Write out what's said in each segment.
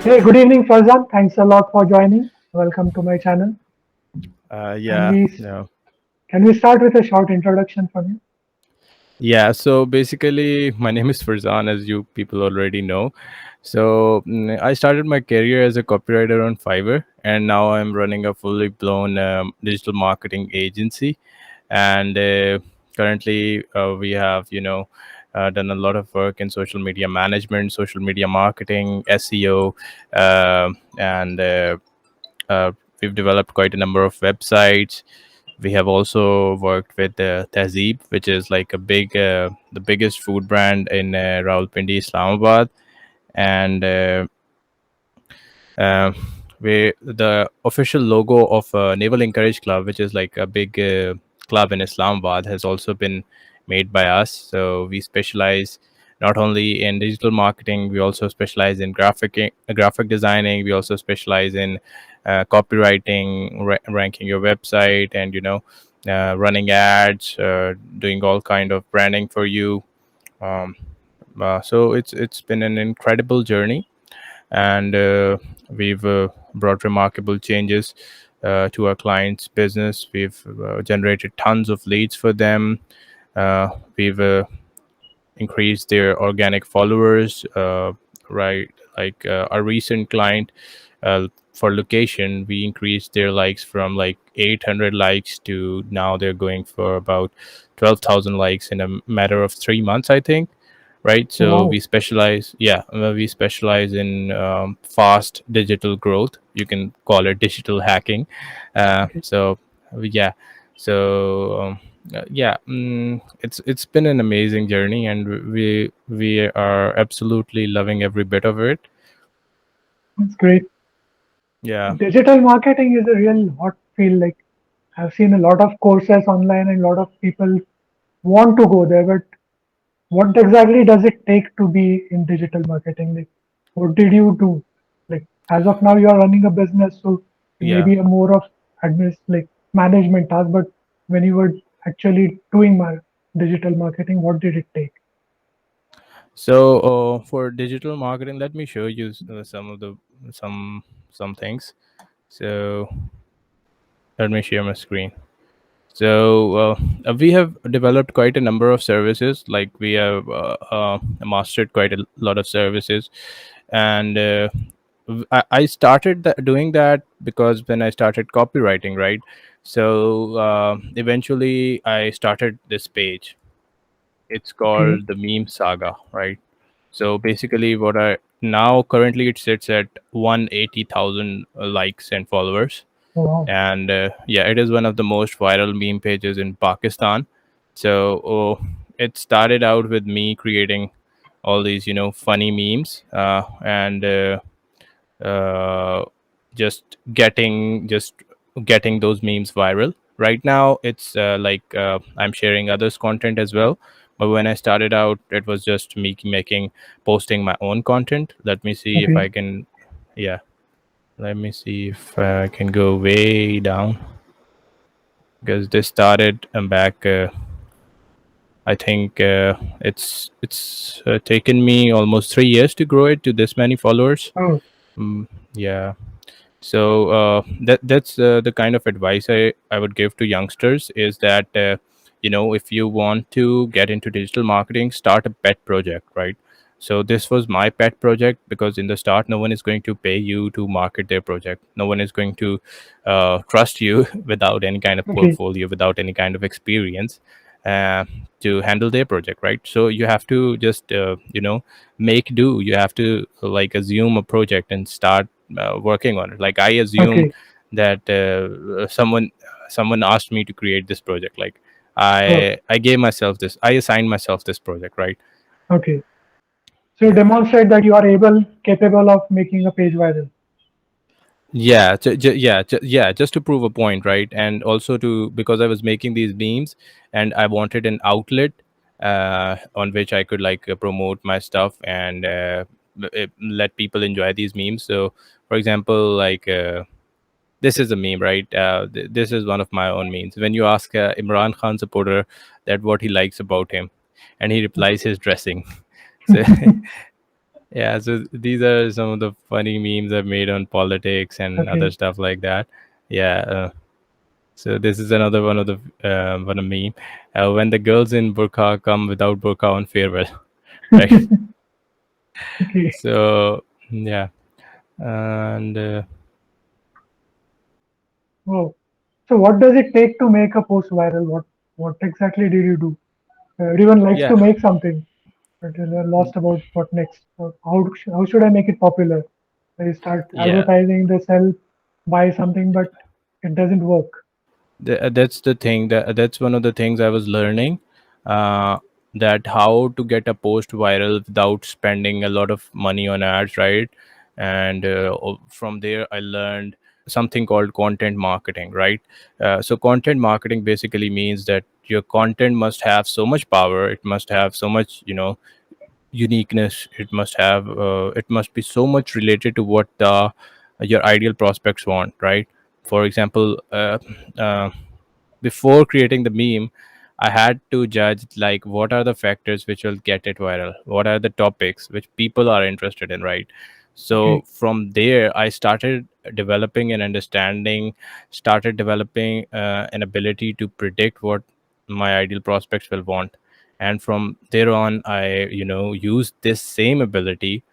Hey, good evening, Farzan. Thanks a lot for joining. Welcome to my channel. Can Yeah, we no. can we start with a short introduction from you? Yeah, so basically, my name is Farzan, as you people already know. So I started my career as a copywriter on Fiverr, and now I'm running a fully blown digital marketing agency. And currently, we have, done a lot of work in social media management, social media marketing, SEO, and we've developed quite a number of websites. We have also worked with Tehzeeb, which is like the biggest food brand in Rawalpindi, Islamabad, and uh, we the official logo of Naval Encourage Club, which is like a big club in Islamabad, has also been made by us. So we specialize not only in digital marketing, we also specialize in graphic designing. We also specialize in copywriting, ranking your website, and running ads, doing all kind of branding for you. Um, so it's been an incredible journey, and we've brought remarkable changes to our clients' business. We've generated tons of leads for them. We've increased their organic followers. Right, like our recent client, for location, we increased their likes from like 800 likes to now they're going for about 12,000 likes in a matter of 3 months, I think. Right, so Wow, we specialize in fast digital growth. You can call it digital hacking. okay, Yeah so it's been an amazing journey, and we are absolutely loving every bit of it. that's great. Yeah. Digital marketing is a real hot field. Like I've seen a lot of courses online, and a lot of people want to go there. But what exactly does it take to be in digital marketing? Like, what did you do? Like as of now, you are running a business, so it may Yeah. be a more of like management task. But when you were actually doing digital marketing, what did it take? So for digital marketing, let me show you some some things. So let me share my screen. So we have developed quite a number of services. Like we have mastered quite a lot of services, and I started doing that because when I started copywriting, right? So eventually, I started this page. It's Okay. called the Meme Saga, right? So basically, what I now currently it sits at 180,000 likes and followers, Wow. and yeah, it is one of the most viral meme pages in Pakistan. So it started out with me creating all these funny memes, and uh, just getting those memes viral. Right now it's I'm sharing others content as well, but when I started out, it was just me posting my own content. Let me see if Okay. I can. Yeah, let me see if I can go way down, because this started back. I think it's taken me almost 3 years to grow it to this many followers. Oh, Yeah. So that's the kind of advice I would give to youngsters, is that if you want to get into digital marketing, start a pet project, right? So this was my pet project, because in the start, no one is going to pay you to market their project. No one is going to trust you without any kind of okay. portfolio, without any kind of experience, uh, to handle their project, right? So you have to just make do. You have to like assume a project and start working on it. Like I assumed Okay. that someone asked me to create this project. Like Oh, I gave myself this. I assigned myself this project, right? okay. So Yeah. demonstrate that you are capable of making a page viral. Yeah, just to prove a point, right? And also to, because I was making these memes, and I wanted an outlet on which I could like promote my stuff, and let people enjoy these memes. So for example, like this is a meme, right? This is one of my own memes. When you ask Imran Khan supporter that what he likes about him, and he replies his dressing. So Yeah, so these are some of the funny memes I've made on politics and other Okay. stuff like that. Yeah. So this is another one of the one of meme. When the girls in burqa come without burqa on farewell, right? Okay. So yeah, and Oh. So what does it take to make a post viral? What exactly did you do? Everyone likes yeah, to make something, but they're lost about what next. So how should I make it popular? They start yeah. advertising, they sell, buy something, but it doesn't work. That's the thing, that's one of the things I was learning, uh, that how to get a post viral without spending a lot of money on ads, right? And from there I learned something called content marketing, right? So content marketing basically means that your content must have so much power, it must have so much, uniqueness, it must be so much related to what the your ideal prospects want, right? For example, uh, before creating the meme, I had to judge like what are the factors which will get it viral, what are the topics which people are interested in, right? So Okay. from there I started developing an understanding, started developing an ability to predict what my ideal prospects will want. And from there on I used this same ability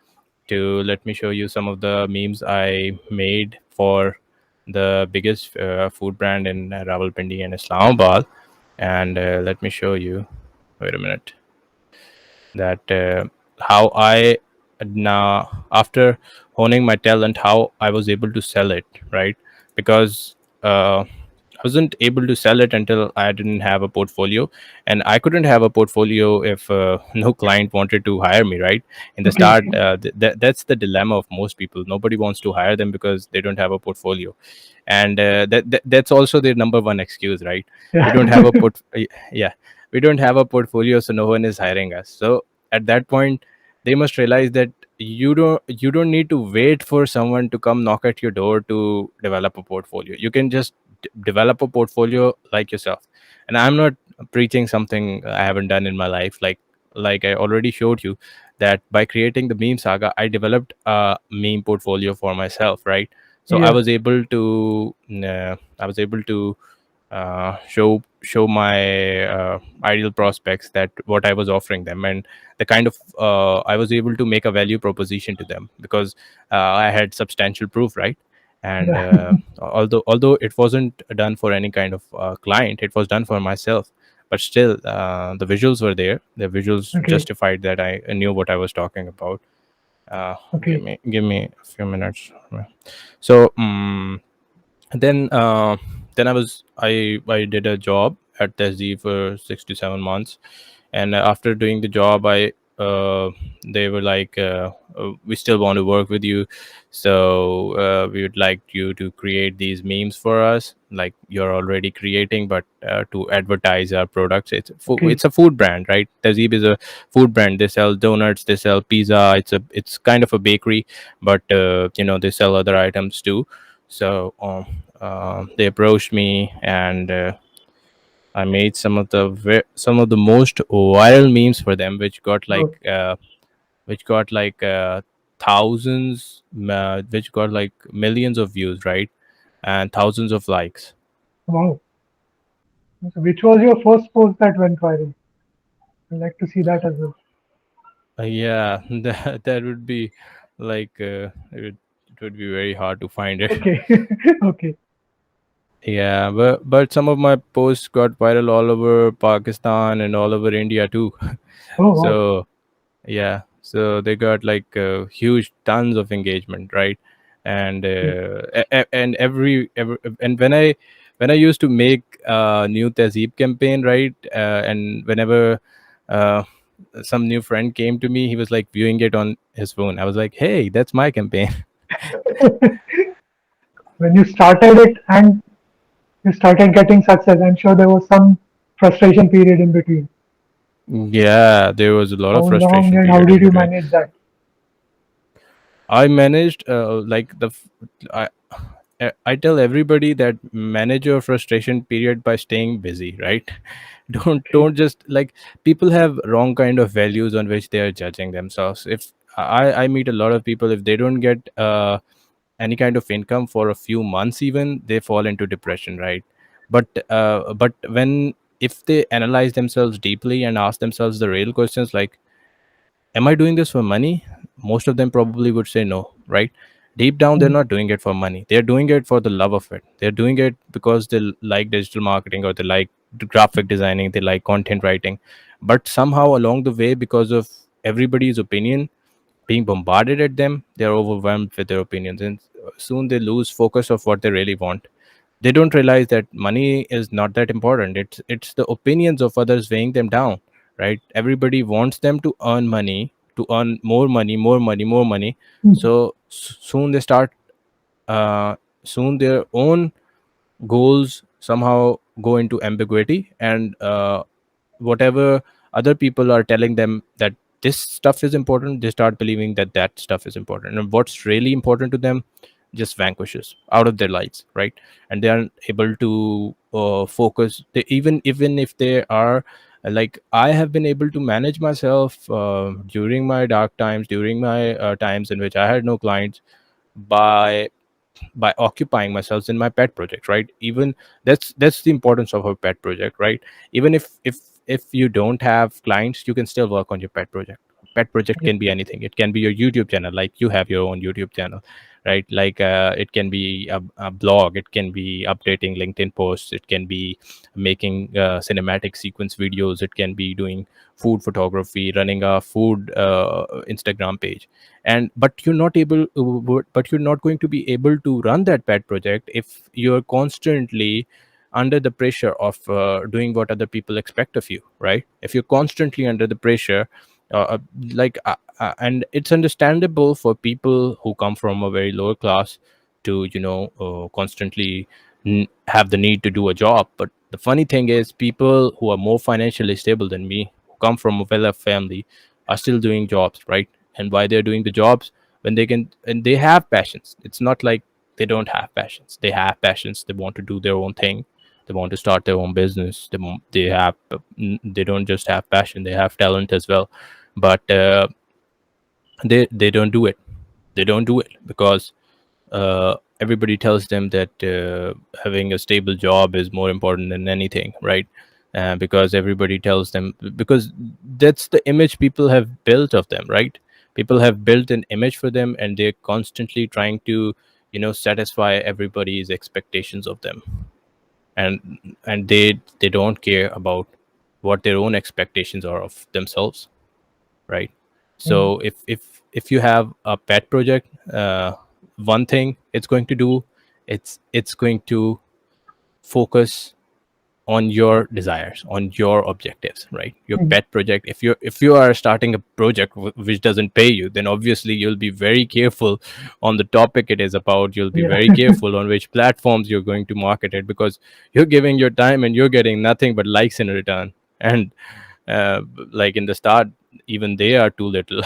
to, let me show you some of the memes I made for the biggest food brand in Rawalpindi and Islamabad. And let me show you. Wait a minute. That how I now, after honing my talent, how I was able to sell it, right? Because I wasn't able to sell it until I didn't have a portfolio, and I couldn't have a portfolio if no client wanted to hire me. Right in the Okay. start, that's the dilemma of most people. Nobody wants to hire them because they don't have a portfolio, and that's also their number one excuse. Right? We Yeah. don't have a yeah, we don't have a portfolio, so no one is hiring us. So at that point, they must realize that you don't need to wait for someone to come knock at your door to develop a portfolio. You can just develop a portfolio like yourself. And I'm not preaching something I haven't done in my life. Like I already showed you that by creating the Meme Saga, I developed a meme portfolio for myself, right? So I Yeah. was able to I was able to show my ideal prospects that what I was offering them, and the kind of I was able to make a value proposition to them because I had substantial proof, right? And Yeah. although it wasn't done for any kind of client, it was done for myself. But still, the visuals were there. The visuals Okay. justified that I knew what I was talking about. uh, give Okay. me give me a few minutes. So then I did a job at TSD for 6 to 7 months. And after doing the job, I they were like, we still want to work with you, so we would like you to create these memes for us, like you're already creating, but to advertise our products. Okay. It's a food brand, right? Tazib is a food brand. They sell donuts, they sell pizza. It's kind of a bakery, but they sell other items too. So they approached me, and I made some of the most viral memes for them, Oh, which got like thousands, which got like millions of views, right, and thousands of likes. wow. So which was your first post that went viral? I'd like to see that as well. Yeah, that would be like it would be very hard to find it. Okay. Okay. Yeah, but some of my posts got viral all over Pakistan and all over India too. Oh, wow. So yeah, so they got like huge tons of engagement, right? And Okay. and every and when I used to make a new Tehzeeb campaign, right? And whenever uh, some new friend came to me, he was like viewing it on his phone. I was like, hey, that's my campaign. When you started it and you started getting success, I'm sure there was some frustration period in between. Yeah, there was a lot How of long frustration and how period in did you between. manage that? I managed I I tell everybody that manage your frustration period by staying busy, right? Don't Okay. just like, people have wrong kind of values on which they are judging themselves. I meet a lot of people, if they don't get any kind of income for a few months, even they fall into depression, right? But when, if they analyze themselves deeply and ask themselves the real questions, like, am I doing this for money? Most of them probably would say no, right? Deep down, they're mm, not doing it for money. They're doing it for the love of it. They're doing it because they like digital marketing, or they like graphic designing, they like content writing. But somehow along the way, because of everybody's opinion being bombarded at them, they're overwhelmed with their opinions, and soon they lose focus of what they really want. They don't realize that money is not that important. It's the opinions of others weighing them down, right? Everybody wants them to earn money, to earn more money, more money, more money. mm, So soon they start, uh, soon their own goals somehow go into ambiguity, and whatever other people are telling them that this stuff is important, they start believing that that stuff is important, and what's really important to them just vanquishes out of their lives, right? And they aren't able to focus. They, even if they are, like, I have been able to manage myself during my dark times, during my times in which I had no clients, by occupying myself in my pet project, right? Even that's the importance of a pet project, right? Even if you don't have clients, you can still work on your pet project. Pet project yeah, can be anything. It can be your YouTube channel, like you have your own YouTube channel, right? Like it can be a blog, it can be updating LinkedIn posts, it can be making cinematic sequence videos, it can be doing food photography, running a food Instagram page. And but you're not going to be able to run that pet project if you're constantly under the pressure of doing what other people expect of you, right? If you're constantly under the pressure, uh, uh, and it's understandable for people who come from a very lower class to, constantly have the need to do a job. But the funny thing is, people who are more financially stable than me, who come from a well-off family, are still doing jobs, right? And why they're doing the jobs, when they can, and they have passions. It's not like they don't have passions. They have passions. They want to do their own thing. They want to start their own business. They have, they don't just have passion, they have talent as well. But they don't do it. They don't do it because everybody tells them that having a stable job is more important than anything, right? Because everybody tells them, because that's the image people have built of them, right? People have built an image for them, and they're constantly trying to, satisfy everybody's expectations of them. And they don't care about what their own expectations are of themselves, right? mm, So if you have a pet project, one thing it's going to do, it's going to focus on your desires, on your objectives, right? Your mm, pet project, if you are starting a project which doesn't pay you, then obviously you'll be very careful on the topic it is about. You'll be yeah, very careful on which platforms you're going to market it, because you're giving your time and you're getting nothing but likes in return. And uh, like in the start, even they are too little,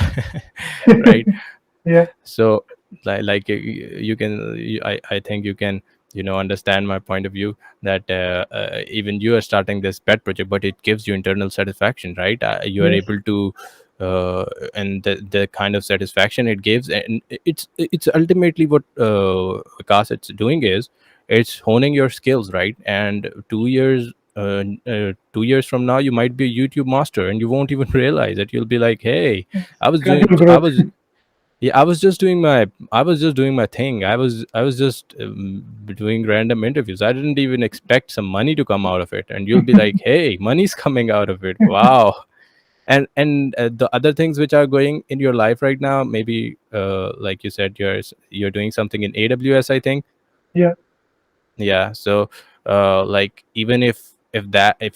right? yeah, So like you can I think you can, understand my point of view, that even you are starting this pet project, but it gives you internal satisfaction, right? You are yes, able to and the kind of satisfaction it gives, and it's ultimately what Vikas it's doing is, it's honing your skills, right? And 2 years 2 years from now, you might be a YouTube master, and you won't even realize it. You'll be like, hey, i was doing gradual i growth. was yeah, I was just doing my thing. I was just doing random interviews. I didn't even expect some money to come out of it, and you'll be like, hey, money's coming out of it, wow. And the other things which are going in your life right now, maybe like you said, you're doing something in AWS, I think. Yeah, Yeah, so like, even if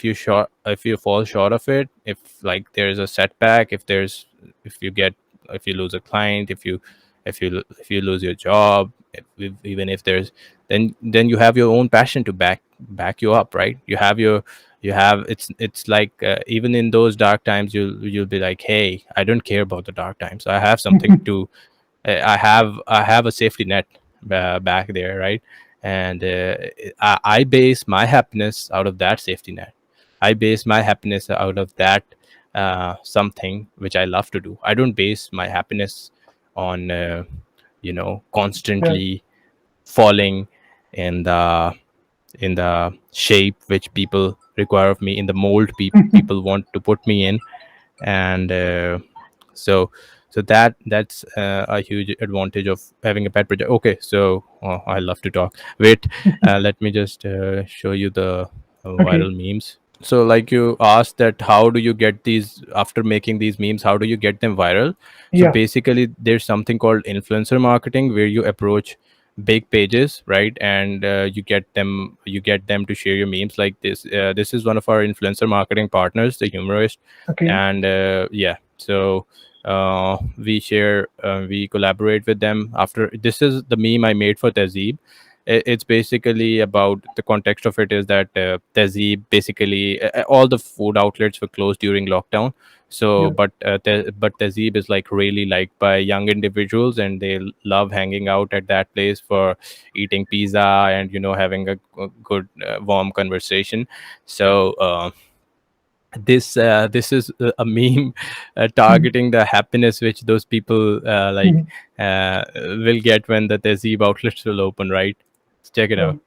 you fall short of it, if like there's a setback, if you get if you lose a client, if you lose your job, even if there's, then you have your own passion to back you up, right? You have it's like, even in those dark times, you'll be like, hey, I don't care about the dark times. I have something to, I have a safety net back there, right? And I base my happiness out of that safety net. I base my happiness out of that something which I love to do. I don't base my happiness on Yeah. constantly falling in the shape which people require of me, in the mold people want to put me in. And so that's a huge advantage of having a pet project. Okay, so I love to talk. Wait, let me just show you the Okay. viral memes. So like you asked that how do you get these, after making these memes, how do you get them viral? So Yeah. basically there's something called influencer marketing, where you approach big pages, right? And you get them to share your memes. Like this is one of our influencer marketing partners, the humorist. Okay. And yeah, so we collaborate with them. After, this is the meme I made for Tehzeeb. It's basically about, the context of it is that Tehzeeb, basically all the food outlets were closed during lockdown. So Yeah. but Tehzeeb is like really liked by young individuals, and they love hanging out at that place for eating pizza and having a good warm conversation. So this is a meme Mhm. targeting the happiness which those people Mhm. will get when the Tehzeeb outlets will open, right? Let's check it Yeah. out.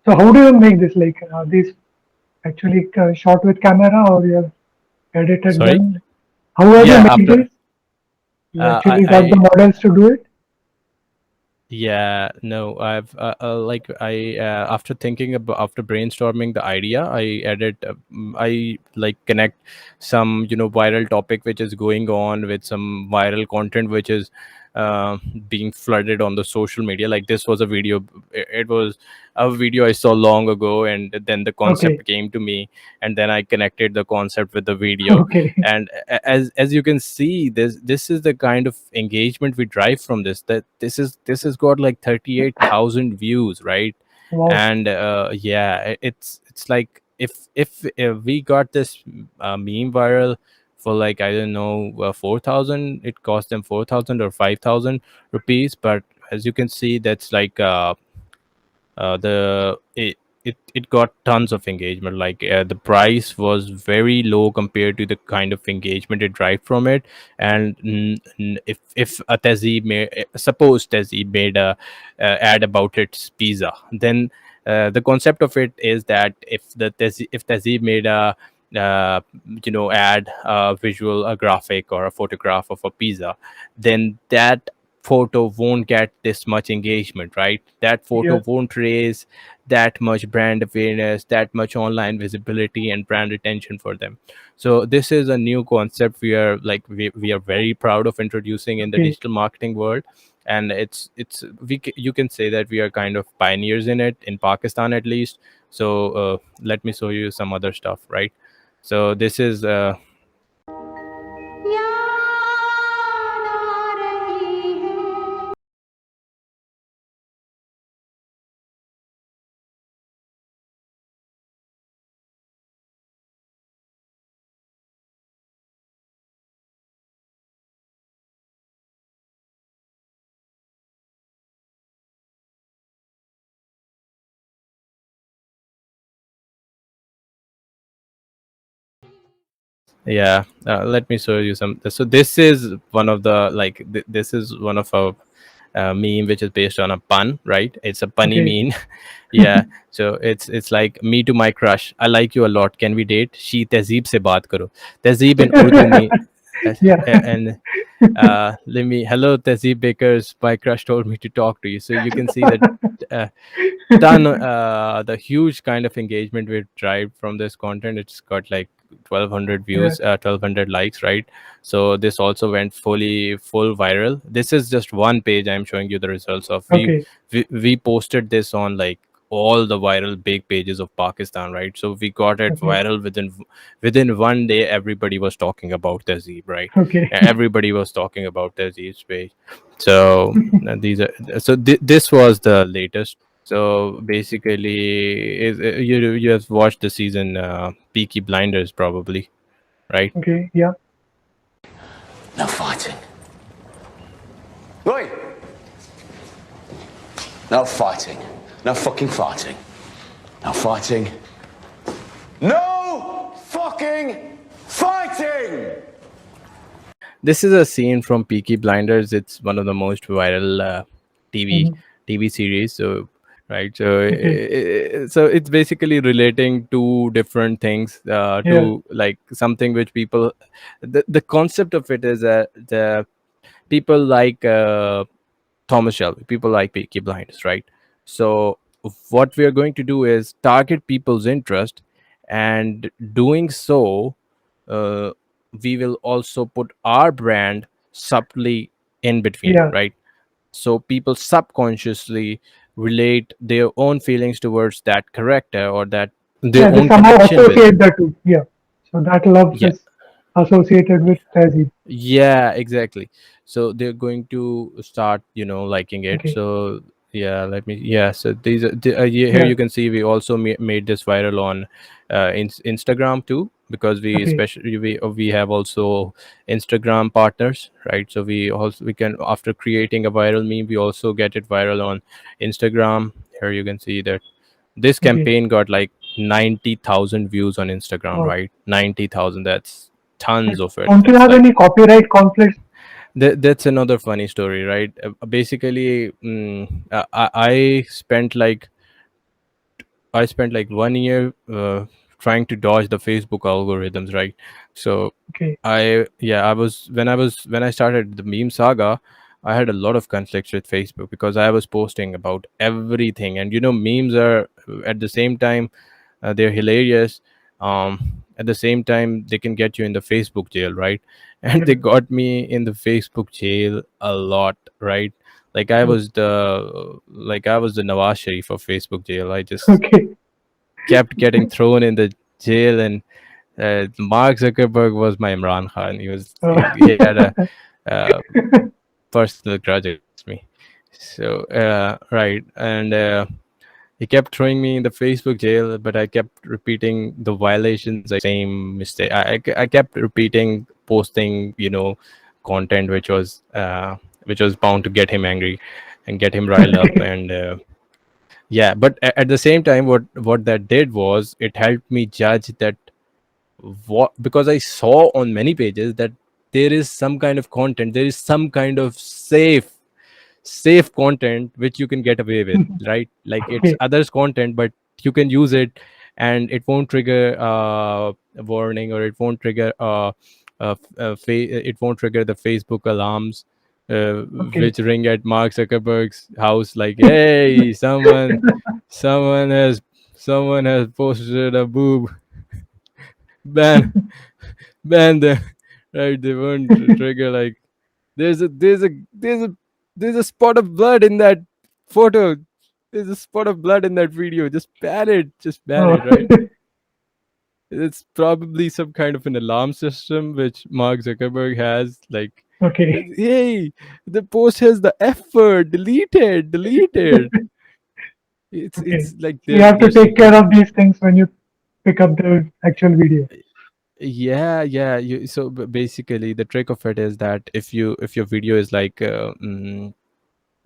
So how do you make this? Like, are these actually shot with camera, or you have edited Sorry. them? How have you Yeah, made after this? You I actually got the I models to do it? Yeah, no, I've like I after thinking about, after brainstorming the idea, I added I like connect some viral topic which is going on with some viral content which is uh, being flooded on the social media. Like this was a video, it was a video I saw long ago, and then the Okay. concept came to me, and then I connected the concept with the video. Okay. And as you can see, this is the kind of engagement we drive from this, that this has got like 38,000 views, right? Wow. And yeah, it's like if we got this meme viral for like, I don't know, 4,000, it cost them 4,000 or 5,000 rupees. But as you can see, that's like the it got tons of engagement. Like the price was very low compared to the kind of engagement it derived from it. And if a Tehzeeb made, suppose Tehzeeb made a ad about its pizza, then the concept of it is that if Tehzeeb made a add a visual, a graphic or a photograph of a pizza, then that photo won't get this much engagement, right? That photo Yeah. won't raise that much brand awareness, that much online visibility and brand attention for them. So this is a new concept we are very proud of introducing in the Okay. digital marketing world. And you can say that we are kind of pioneers in it, in Pakistan at least. So let me show you some other stuff, right? So this is yeah, let me show you some. So this is one of the this is one of our meme which is based on a pun, right? It's a punny Okay. meme. Yeah. So it's like, me to my crush, I like you a lot, can we date? She Tehzeeb se baat karo. Tehzeeb in Urdu me. Yeah. And let me, hello Tehzeeb Bakers, my crush told me to talk to you. So you can see that uh, ton the huge kind of engagement we derived from this content. It's got like 1,200 Yeah. views, 1,200 likes, right? So this also went full viral. This is just one page I'm showing you the results of. Okay. We posted this on like all the viral big pages of Pakistan, right? So we got it Okay. viral within one day. Everybody was talking about Tehzeeb, right? Okay. Everybody was talking about Tehzeeb's page. So these are this was the latest. So basically, you have watched the season Peaky Blinders probably, right? Okay. Yeah. No fighting. Right. No fighting. No fucking fighting. No fighting. No fucking fighting! This is a scene from Peaky Blinders. It's one of the most viral TV Mhm. TV series. So right, so Okay. so it's basically relating to different things Yeah. to like something which people. The concept of it is that the people like Thomas Shelby, people like Peaky Blinders, right? So what we are going to do is target people's interest, and doing so, uh, we will also put our brand subtly in between, Yeah. right? So people subconsciously relate their own feelings towards that character or that their Yeah. They own somehow connection with. associate the two. Yeah. So that love Yeah, is associated with Tehzeeb. yeah, exactly. So they're going to start, liking it. Okay. So yeah, let me, yeah, so here Yeah. you can see we also made this viral on Instagram too, because we Okay. especially we have also Instagram partners, right? So we can, after creating a viral meme, we also get it viral on Instagram. Here you can see that this Okay. campaign got like 90,000 views on Instagram, Wow. right? 90,000, that's tons But of it. don't you It's have like any copyright conflicts? that's another funny story, right? Basically, I spent like 1 year trying to dodge the Facebook algorithms, right? So Okay. when I started the Meme Saga, I had a lot of conflicts with Facebook because I was posting about everything, and memes are at the same time they're hilarious. At the same time, they can get you in the Facebook jail, right? And Yeah. they got me in the Facebook jail a lot, right? Oh, Like I was the Nawaz Sharif of Facebook jail. I just okay. kept getting thrown in the jail, and Mark Zuckerberg was my Imran Khan. He had a uh, personal grudge against me. So right, and he kept throwing me in the Facebook jail, but I kept repeating the violations, like same mistake. I kept repeating posting, content which was bound to get him angry and get him riled up, Okay. and yeah. But at the same time, what that did was it helped me judge that what, because I saw on many pages that there is some kind of content, there is some kind of safe content which you can get away with, right? Like it's Okay. others content, but you can use it, and it won't trigger a warning, or it won't trigger it won't trigger the Facebook alarms Okay. which ring at Mark Zuckerberg's house, like, hey, someone has someone has posted a boob, ban ban them, right? They won't trigger like, there's a spot of blood in that photo. There's a spot of blood in that video. Just ban it. Just ban Oh, it, right? It's probably some kind of an alarm system which Mark Zuckerberg has. Like, okay. hey, the post has the F word. Delete it. Delete it. Okay. It's like So you have to their take secret. care of these things when you pick up the actual video. Yeah, yeah. So basically, the trick of it is that if your video is like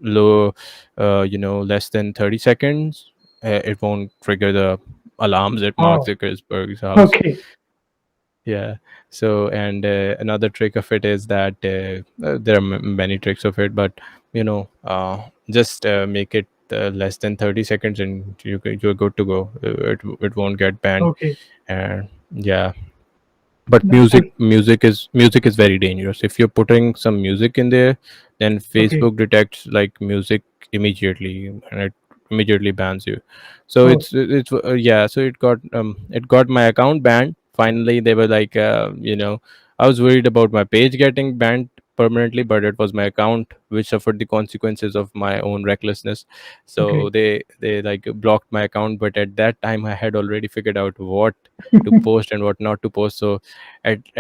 low, less than 30 seconds, it won't trigger the alarms at Mark Oh, Zuckerberg's house. okay. Yeah. So, and another trick of it is that there are many tricks of it, but just make it less than 30 seconds, and you're good to go. It won't get banned. Okay. And yeah, but That's music good. music is very dangerous. If you're putting some music in there, then Okay. Facebook detects like music immediately, and it immediately bans you. So Oh, yeah, so it got my account banned finally. They were like, I was worried about my page getting banned permanently, but it was my account which suffered the consequences of my own recklessness. So Okay. they like blocked my account, but at that time I had already figured out what to post and what not to post. So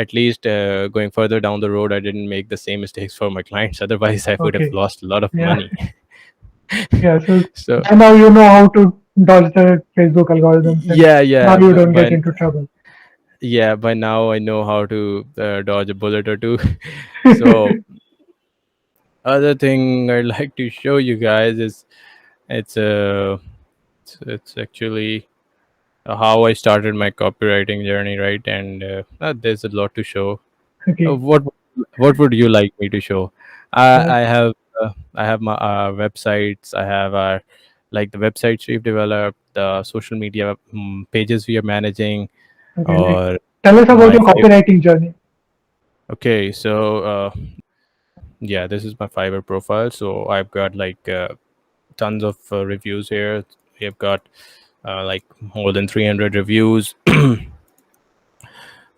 at least going further down the road, I didn't make the same mistakes for my clients. Otherwise, I would have Okay. lost a lot of Yeah. money. Yeah. So So by now you know how to dodge the Facebook algorithms, and yeah, now yeah, you don't get but into trouble. yeah, by now I know how to dodge a bullet or two. So other thing I'd like to show you guys is it's it's actually how I started my copywriting journey, right? And there's a lot to show. Okay. What would you like me to show? Uh, I have I have my websites. I have our like the websites we've developed, the social media pages we are managing, okay. Like, or tell us about my your copywriting journey. okay. So yeah, this is my Fiverr profile. So I've got like tons of reviews here. We've got like more than 300 reviews.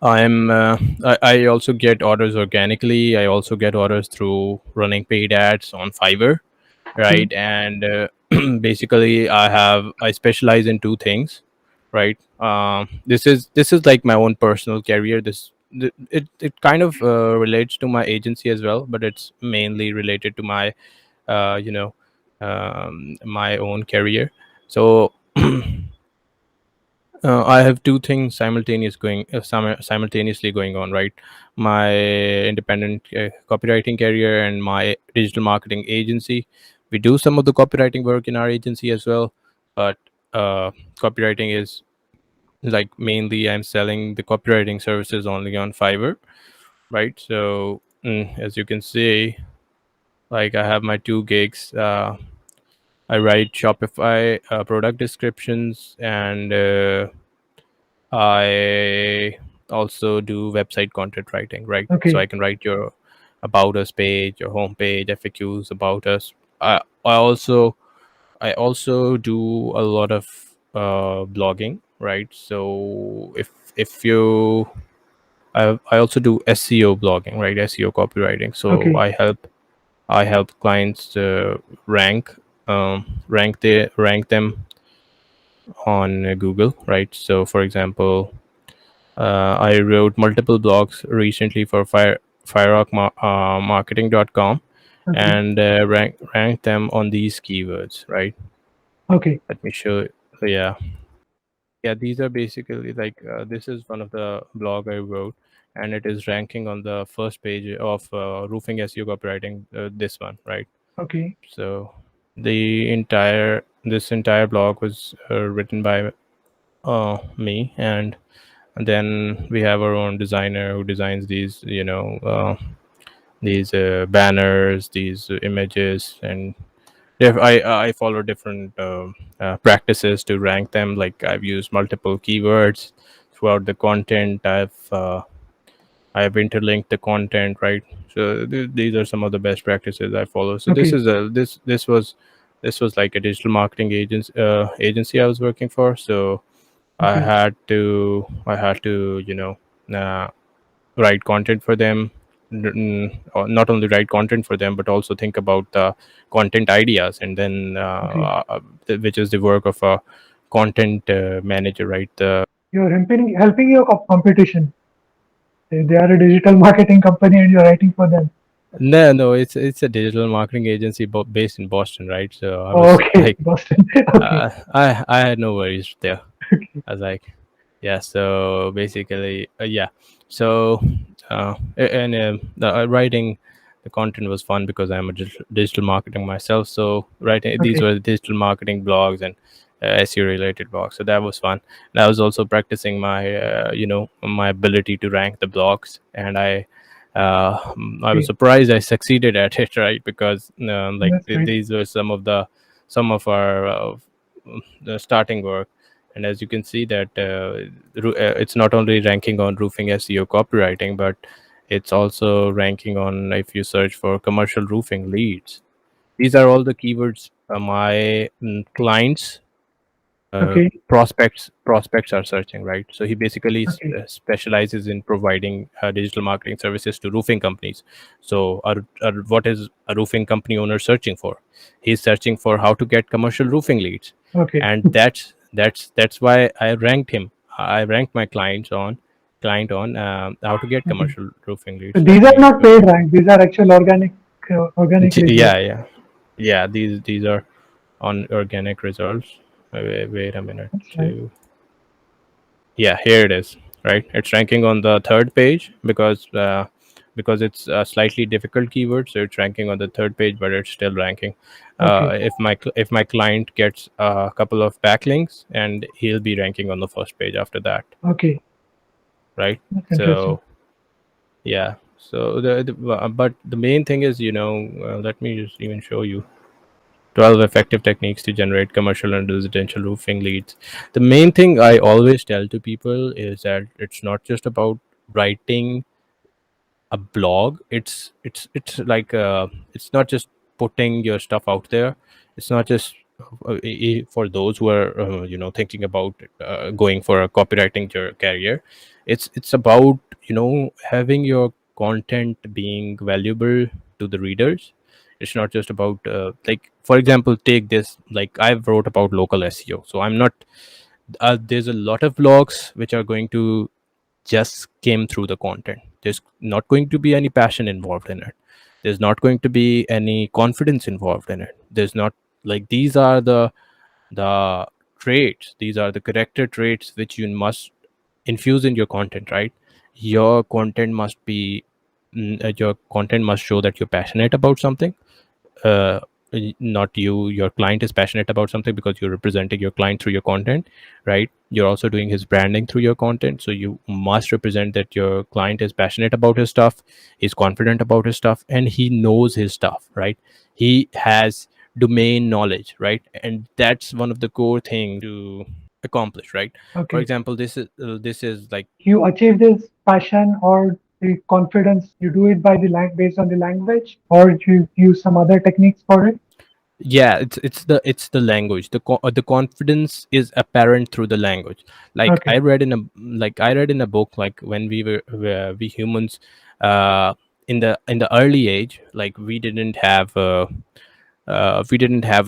I also get orders organically. I also get orders through running paid ads on Fiverr, Okay. right? And basically I specialize in two things, right? This is like my own personal career. It kind of relates to my agency as well, but it's mainly related to my you know my own career. So I have two things simultaneously going on, right? My independent copywriting career and my digital marketing agency. We do some of the copywriting work in our agency as well, but uh, copywriting is like mainly I'm selling the copywriting services only on Fiverr, right? So as you can see, like I have my two gigs. I write Shopify product descriptions, and I also do website content writing, right? So I Okay. can write your about us page, your homepage, FAQs about us. I also do a lot of blogging, right? So if you I also do SEO blogging, right? SEO copywriting. So Okay. I help clients rank rank them on Google, right? So for example, I wrote multiple blogs recently for firerockmarketing.com Okay. and rank them on these keywords, right? Okay. Let me show you. So yeah, these are basically like this is one of the blog I wrote, and it is ranking on the first page of roofing SEO copywriting. This one, right? Okay. So this entire blog was written by me, and then we have our own designer who designs these these banners, these images, and I follow different practices to rank them. Like I've used multiple keywords throughout the content. I've interlinked the content, right? So these are some of the best practices I follow. So this Okay. is a this was like a digital marketing agency I was working for. So Okay. I had to uh, write content for them, or not only write content for them but also think about the content ideas, and then Okay. which is the work of a content manager, right? The You're helping your competition. They are a digital marketing company, and you're writing for them. no, it's a digital marketing agency based in Boston, right? So I Oh, was okay. like Boston. Okay. I had no worries there. Okay. I was like, yeah. So basically, yeah. So and the writing the content was fun because I'm a digital marketing myself. So writing these Okay. were the digital marketing blogs and SEO related blogs. So that was fun. And I was also practicing my my ability to rank the blogs, and I was Okay. surprised I succeeded at it, right? Because like That's great. these were some of our the starting work. And as you can see that it's not only ranking on roofing SEO copywriting, but it's also ranking on if you search for commercial roofing leads. These are all the keywords my clients Okay. prospects are searching, right? So he basically Okay. specializes in providing digital marketing services to roofing companies. So what is a roofing company owner searching for? He's searching for how to get commercial roofing leads, Okay. and that's why I ranked him. I ranked my client on how to get Okay. commercial roofing So leads. these Let are me not show paid you. rank. These are actual organic results. Yeah, these are on organic results. Wait a minute That's right. to Yeah, here it is. Right, it's ranking on the third page because it's a slightly difficult keyword, so it's ranking on the third page, but it's still ranking. Okay. If my client gets a couple of backlinks, and he'll be ranking on the first page after that, Okay. right? That's interesting. So yeah, so but the main thing is, let me just even show you 12 effective techniques to generate commercial and residential roofing leads. The main thing I always tell to people is that it's not just about writing a blog. It's like it's not just putting your stuff out there. It's not just for those who are thinking about going for a copywriting career. It's about having your content being valuable to the readers. It's not just about like, for example, take this, like I've wrote about local SEO, so I'm not there's a lot of blogs which are going to just skim through the content. There's not going to be any passion involved in it. There's not going to be any confidence involved in it. There's not, like, these are the traits, these are the character traits which you must infuse in your content, right? Your content must be your content must show that you're passionate about something. uh, Not you, your client is passionate about something because you're representing your client through your content, right? You're also doing his branding through your content, so you must represent that your client is passionate about his stuff, he's confident about his stuff, and he knows his stuff, right? He has domain knowledge, right? And that's one of the core things to accomplish, right? For Okay. example, this is like, You achieve this passion or the confidence. You do it by the based on the language, or you use some other techniques for it. yeah, it's the language. The confidence is apparent through the language. Like Okay. I read in a book, like when we humans, uh in the early age, like we didn't have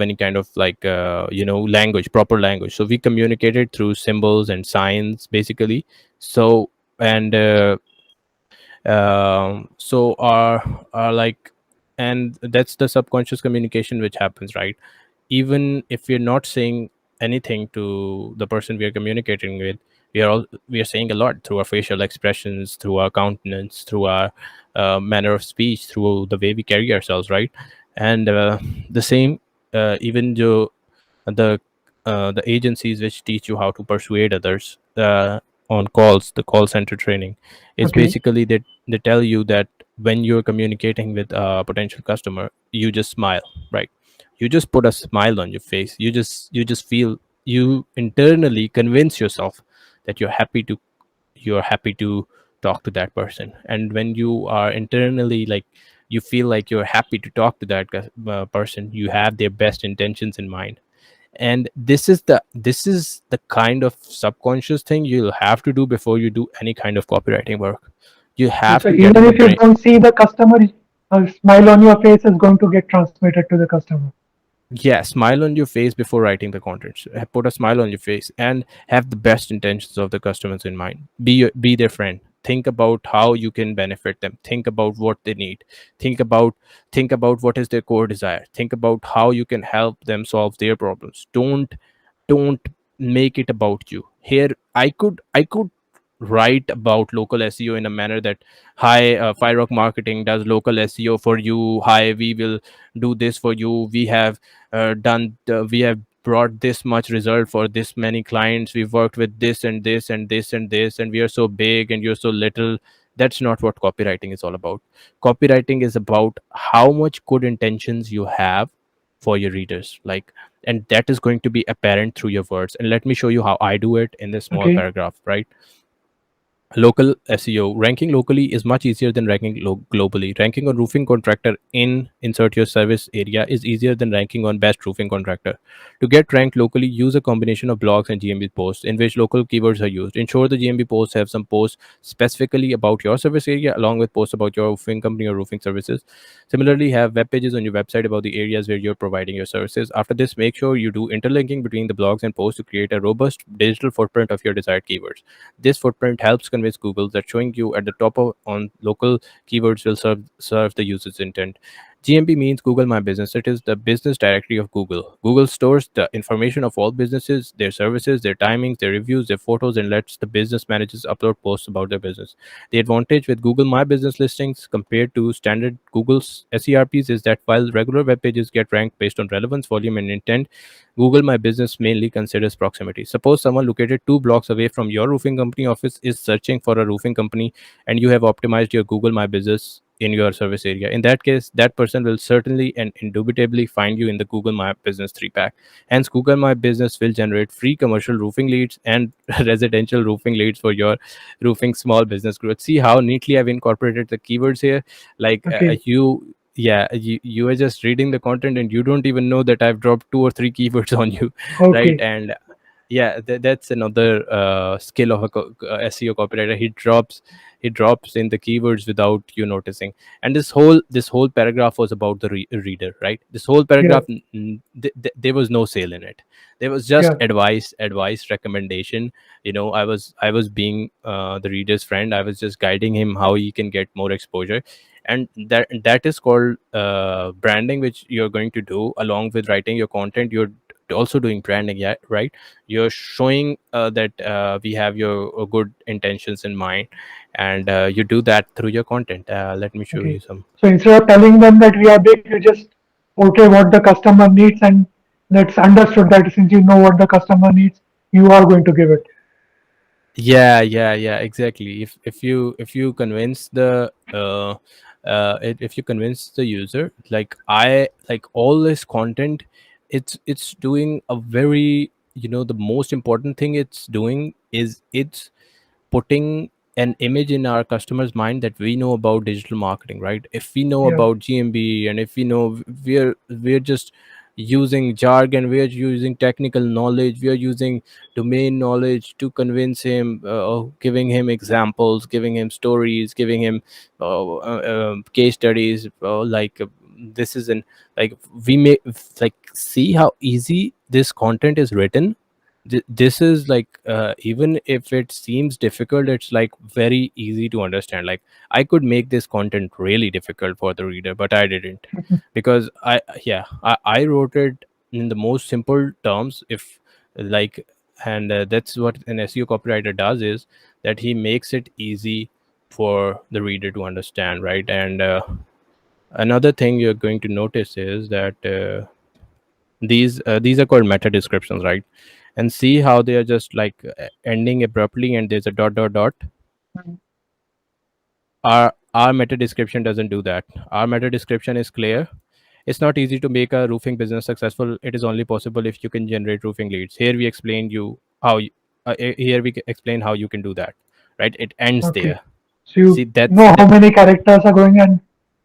any kind of like language, proper language, so we communicated through symbols and signs, basically. So and so our like and that's the subconscious communication which happens, right? Even if we're not saying anything to the person we are communicating with, we are saying a lot through our facial expressions, through our countenance, through our manner of speech, through the way we carry ourselves, right? And the same, even though the agencies which teach you how to persuade others on calls, the call center training, is Okay. basically that they tell you that when you're communicating with a potential customer, you just smile, right? You just put a smile on your face. You just feel, you internally convince yourself that you're happy to talk to that person. And when you are internally, like, you feel like you're happy to talk to that person, you have their best intentions in mind. And this is the kind of subconscious thing you'll have to do before you do any kind of copywriting work. You Okay. have So to get even in the if you brain. don't see the customer, a smile on your face is going to get transmitted to the customer. Yeah, smile on your face before writing the content. Put a smile on your face and have the best intentions of the customers in mind. Be their friend. Think about how you can benefit them. Think about what they need. Think about what is their core desire. Think about how you can help them solve their problems. Don't make it about you. Here, I could write about local SEO in a manner that, hi, Firerock Marketing does local SEO for you. Hi, we will do this for you. We have brought this much result for this many clients. We've worked with this and this and this and this, and we are so big and you're so little. That's not what copywriting is all about. Copywriting is about how much good intentions you have for your readers, like, and that is going to be apparent through your words. And let me show you how I do it in this small Okay. paragraph, right? Local SEO. Ranking locally is much easier than ranking globally. Ranking on roofing contractor in insert your service area is easier than ranking on best roofing contractor. To get ranked locally, use a combination of blogs and GMB posts in which local keywords are used. Ensure the GMB posts have some posts specifically about your service area along with posts about your roofing company or roofing services. Similarly, have web pages on your website about the areas where you're providing your services. After this, make sure you do interlinking between the blogs and posts to create a robust digital footprint of your desired keywords. This footprint helps convince Google that showing you at the top of on local keywords will serve the user's intent. GMB means Google My Business. It is the business directory of Google. Google stores the information of all businesses, their services, their timings, their reviews, their photos, and lets the business managers upload posts about their business. The advantage with Google My Business listings compared to standard Google's SERPs is that while regular web pages get ranked based on relevance, volume, and intent, Google My Business mainly considers proximity. Suppose someone located 2 blocks away from your roofing company office is searching for a roofing company and you have optimized your Google My Business in your service area. In that case, that person will certainly and indubitably find you in the Google My Business 3 pack. Hence, Google My Business will generate free commercial roofing leads and residential roofing leads for your roofing small business growth. See how neatly I've incorporated the keywords here. Like Okay. you are just reading the content and you don't even know that I've dropped 2 or 3 keywords on you, right? Okay. And yeah, that's another skill of a SEO copywriter. He drops in the keywords without you noticing. And this whole paragraph was about the reader, right? This whole Yeah. paragraph, there was no sale in it. There was just Yeah. advice, recommendation. I was being the reader's friend. I was just guiding him how he can get more exposure, and that is called branding, which you're going to do along with writing your content. You're also doing branding, yeah, right? You're showing that we have your good intentions in mind, and you do that through your content. Let me show Okay. you some. So instead of telling them that we are big, you just portray what the customer needs, and that's understood that since you know what the customer needs, you are going to give it. Yeah, exactly. If you convince the if you convince the user, like I like all this content, it's doing a very, the most important thing it's doing is it's putting an image in our customers mind that we know about digital marketing, right? If we know Yeah. about GMB, and if we know we're just using jargon, we're using technical knowledge, we are using domain knowledge to convince him, giving him examples, giving him stories, giving him case studies, this is an like we may like see how easy this content is written. This is like, even if it seems difficult, it's like very easy to understand. Like I could make this content really difficult for the reader, but I didn't, because I wrote it in the most simple terms. If like And that's what an SEO copywriter does, is that he makes it easy for the reader to understand, right? And another thing you're going to notice is that these are called meta descriptions, right? And see how they are just like ending abruptly and there's a dot dot dot. Mm. Our meta description doesn't do that. Our meta description is clear. It's not easy to make a roofing business successful. It is only possible if you can generate roofing leads. Here we explain you how here we explain how you can do that, right? It ends Okay. there. So See, you that's know how that. many characters are going, and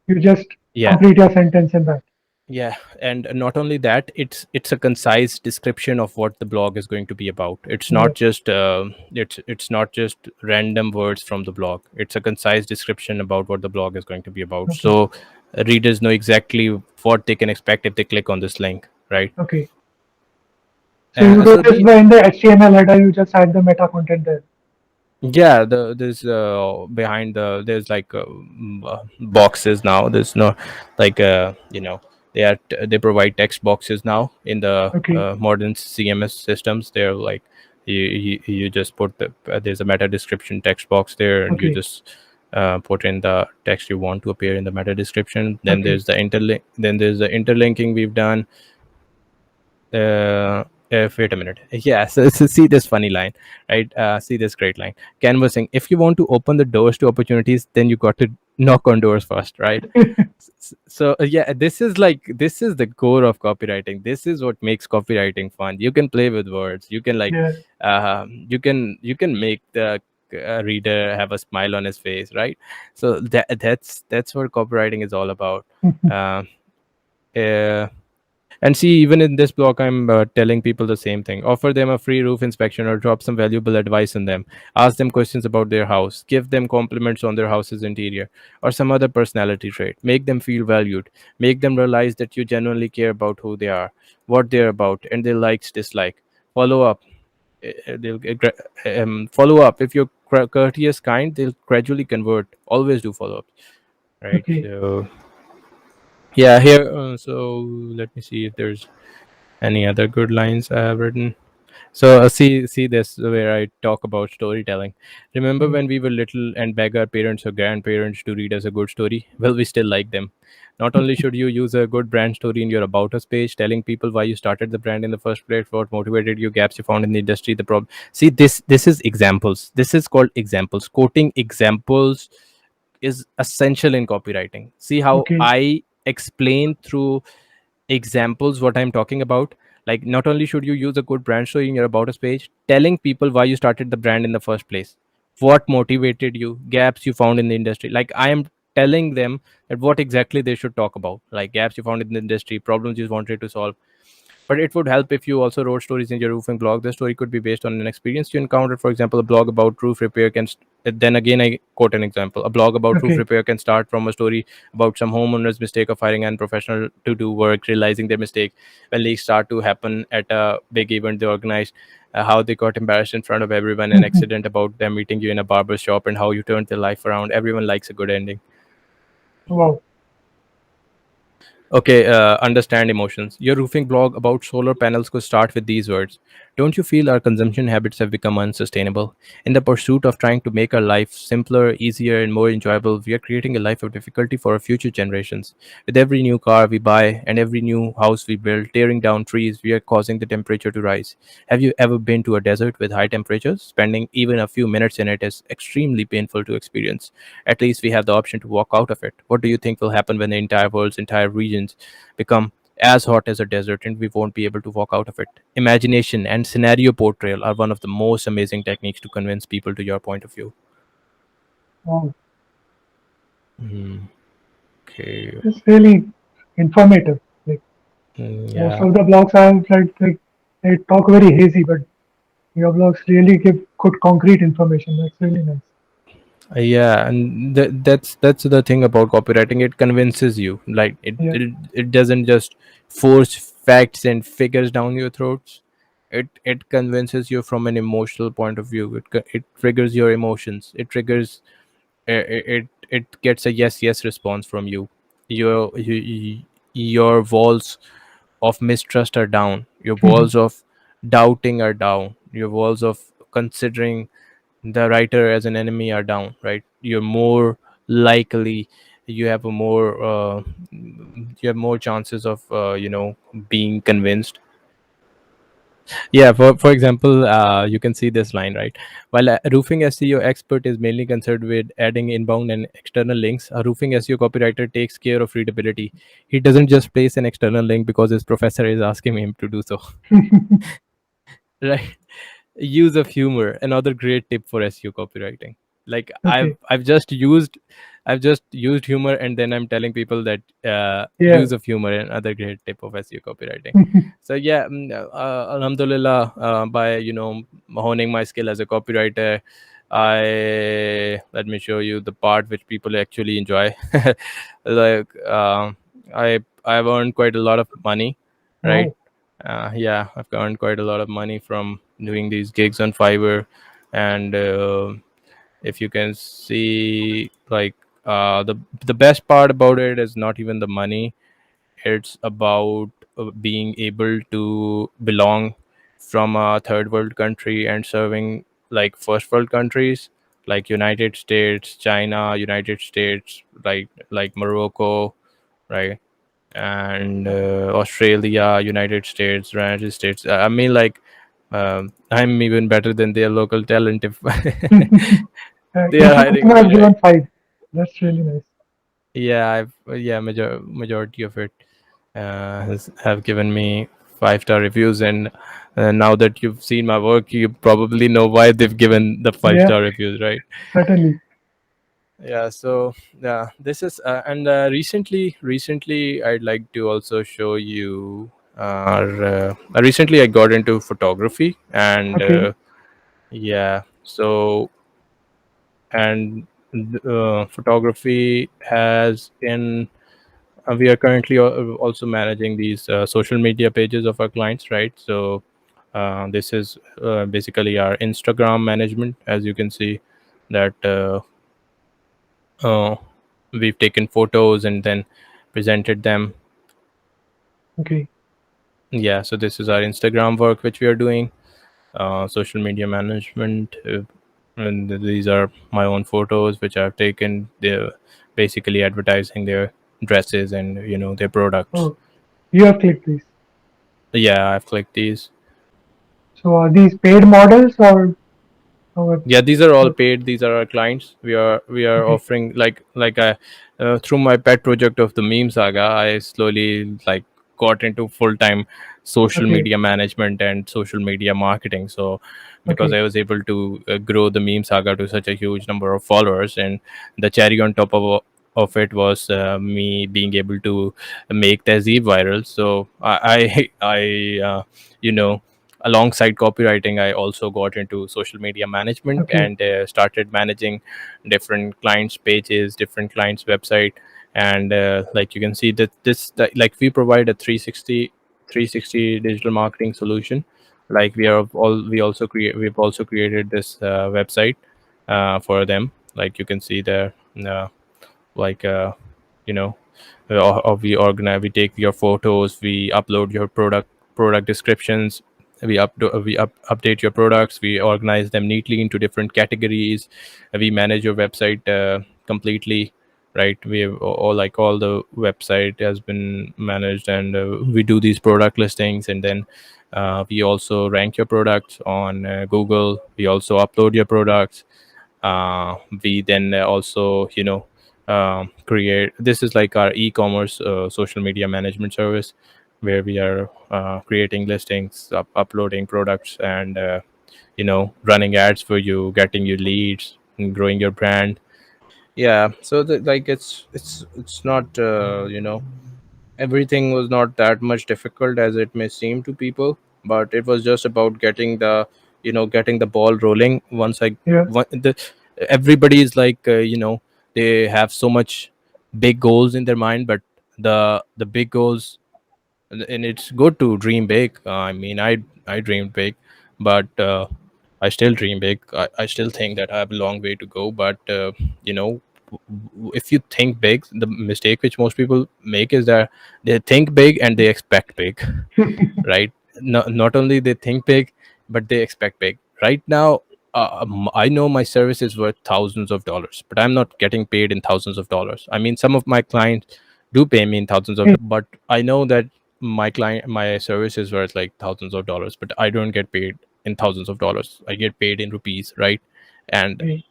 you just Yeah, complete your sentence in that. yeah. And not only that, it's a concise description of what the blog is going to be about. It's Yeah. not just it's not just random words from the blog. It's a concise description about what the blog is going to be about, Okay. so readers know exactly what they can expect if they click on this link, right? Okay. So you do So this the by in the HTML header, you just add the meta content there. Yeah, there's behind there's like boxes now. There's no like they provide text boxes now in the Okay. modern CMS systems. They're like you just put there's a meta description text box there, and you Okay. just put in the text you want to appear in the meta description. Then Okay. there's the interlink. Then there's the interlinking we've done. Wait a minute. Yeah, so see this funny line, right? See this great line. Canvassing. If you want to open the doors to opportunities, then you got to knock on doors first, right? So yeah, this is the core of copywriting. This is what makes copywriting fun. You can play with words. You can like Yeah. you can make the a reader have a smile on his face, right? So that's what copywriting is all about. uh, uh, and see, even in this blog, I'm telling people the same thing. Offer them a free roof inspection or drop some valuable advice on them. Ask them questions about their house. Give them compliments on their house's interior or some other personality trait. Make them feel valued. Make them realize that you genuinely care about who they are, what they're about, and their likes, dislike. Follow up. Follow up. If you're courteous, kind, they'll gradually convert. Always do follow up, right? Okay. So yeah, here. So let me see if there's any other good lines I have written. So see this where I talk about storytelling. Remember Mm. when we were little and beg our parents or grandparents to read us a good story? Well, we still like them. Not only should you use a good brand story in your about us page, telling people why you started the brand in the first place, what motivated you, gaps you found in the industry, the problem. See, this is examples. This is called examples. Quoting examples is essential in copywriting. See how Okay. I explain through examples what I'm talking about. Like, not only should you use a good brand story in your about us page, telling people why you started the brand in the first place, what motivated you, gaps you found in the industry. Like, I am telling them that what exactly they should talk about, like gaps you found in the industry, problems you wanted to solve. But it would help if you also wrote stories in your roofing blog. The story could be based on an experience you encountered. For example, a blog about roof repair can. Then again, I quote an example. A blog about roof Okay. repair can start from a story about some homeowner's mistake of hiring an professional to do work, realizing their mistake when leaks start to happen at a big event they organized. How they got embarrassed in front of everyone, an accident about them meeting you in a barber shop, and how you turned their life around. Everyone likes a good ending. Wow. Okay, understand emotions. Your roofing blog about solar panels could start with these words. Don't you feel our consumption habits have become unsustainable? In the pursuit of trying to make our life simpler, easier, and more enjoyable, we are creating a life of difficulty for our future generations. With every new car we buy and every new house we build, tearing down trees, we are causing the temperature to rise. Have you ever been to a desert with high temperatures? Spending even a few minutes in it is extremely painful to experience. At least we have the option to walk out of it. What do you think will happen when the entire world's entire regions become as hot as a desert and we won't be able to walk out of it? Imagination and scenario portrayal are one of the most amazing techniques to convince people to your point of view. Wow. Okay. It's really informative. Like most Yeah. of the blogs I've read, like they talk very hazy, but your blogs really give good concrete information. That's really nice. Yeah, and that's the thing about copywriting. It convinces you. Like Yeah. it doesn't just force facts and figures down your throats. It convinces you from an emotional point of view. It triggers your emotions. It triggers it gets a yes response from you. Your walls of mistrust are down. Your walls of doubting are down. Your walls of considering the writer as an enemy are down, right? You're more likely, you have a more you have more chances of being convinced. Yeah, for example, you can see this line, right? While a roofing SEO expert is mainly concerned with adding inbound and external links, a roofing SEO copywriter takes care of readability. He doesn't just place an external link because his professor is asking him to do so. Right? Use of humor, another great tip for SEO copywriting. Like Okay. I've just used humor, and then I'm telling people that Yeah. use of humor, another great tip of SEO copywriting. So yeah, alhamdulillah, by honing my skill as a copywriter, I let me show you the part which people actually enjoy. Like I've earned quite a lot of money, right? Wow. Yeah, I've earned quite a lot of money from doing these gigs on Fiverr, and if you can see, like the best part about it is not even the money. It's about being able to belong from a third world country and serving like first world countries like United States, China, United States, like Morocco, right? And Australia, United States, United States. I mean, like, I'm even better than their local talent if they Each are of them hiring has me, right? given five. That's really nice. Yeah, yeah, majority of it have given me 5-star reviews, and Now that you've seen my work, you probably know why they've given the five Yeah, star reviews, right? certainly. Yeah. So yeah, this is and recently I'd like to also show you. Recently I got into photography, and Okay, yeah, so and photography has in we are currently also managing these social media pages of our clients, right? So this is basically our Instagram management. As you can see that uh, we've taken photos and then presented them. okay, Yeah, so this is our Instagram work which we are doing, social media management, and these are my own photos which I've taken. They're basically advertising their dresses and their products. oh, you have clicked this. Yeah, I've clicked these. So are these paid models or Yeah, these are all what? paid. These are our clients. We are Okay, offering like I through my pet project of the Meme Saga, I slowly like got into full time social okay, media management and social media marketing. So because okay, I was able to grow the Meme Saga to such a huge number of followers, and the cherry on top of it was me being able to make the Z viral. So I you know alongside copywriting, I also got into social media management okay, and started managing different clients pages, different clients website. And like you can see that like we provide a 360 digital marketing solution. Like we've also created this website for them. Like you can see there, uh, like you know we organize, we take your photos, we upload your product descriptions, update your products, we organize them neatly into different categories, we manage your website completely, right? We have all the website has been managed, and we do these product listings, and then we also rank your products on Google, we also upload your products. We then also create, this is like our e-commerce social media management service, where we are creating listings, uploading products, and running ads for you, getting you leads, and growing your brand. Yeah, so like it's not everything was not that much difficult as it may seem to people, but it was just about getting getting the ball rolling. yeah, Everybody is like they have so much big goals in their mind, but the big goals, and it's good to dream big. I mean, I dreamed big, but I still dream big. I still think that I have a long way to go, but you know if you think big, the mistake which most people make is that they think big and they expect big. Right? Not only they think big, but they expect big. Right now, I know my service is worth thousands of dollars, but I'm not getting paid in thousands of dollars. I mean, some of my clients do pay me in thousands of, but I know that my service is worth like thousands of dollars, but I don't get paid in thousands of dollars. I get paid in rupees, right? And okay,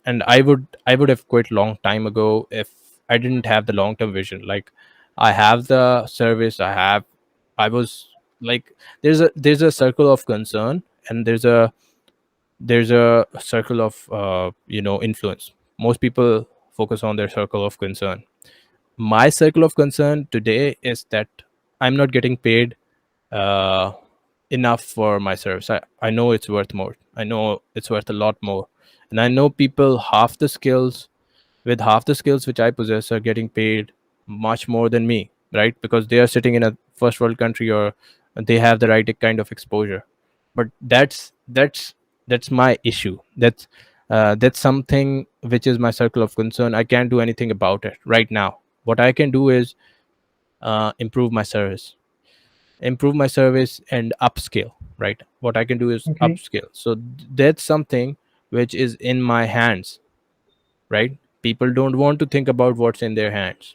I would have quit long time ago if I didn't have the long term vision. Like, I have the service, I was like, there's a circle of concern, and there's a circle of influence. Most people focus on their circle of concern. My circle of concern today is that I'm not getting paid uh, enough for my service. I know it's worth more. I know it's worth a lot more. And I know people half the skills which I possess are getting paid much more than me, right? Because they are sitting in a first world country, or they have the right kind of exposure. But that's my issue. That's something which is my circle of concern. I can't do anything about it right now. What I can do is improve my service and upscale, right? What I can do is okay, upscale. So that's something which is in my hands, right? People don't want to think about what's in their hands.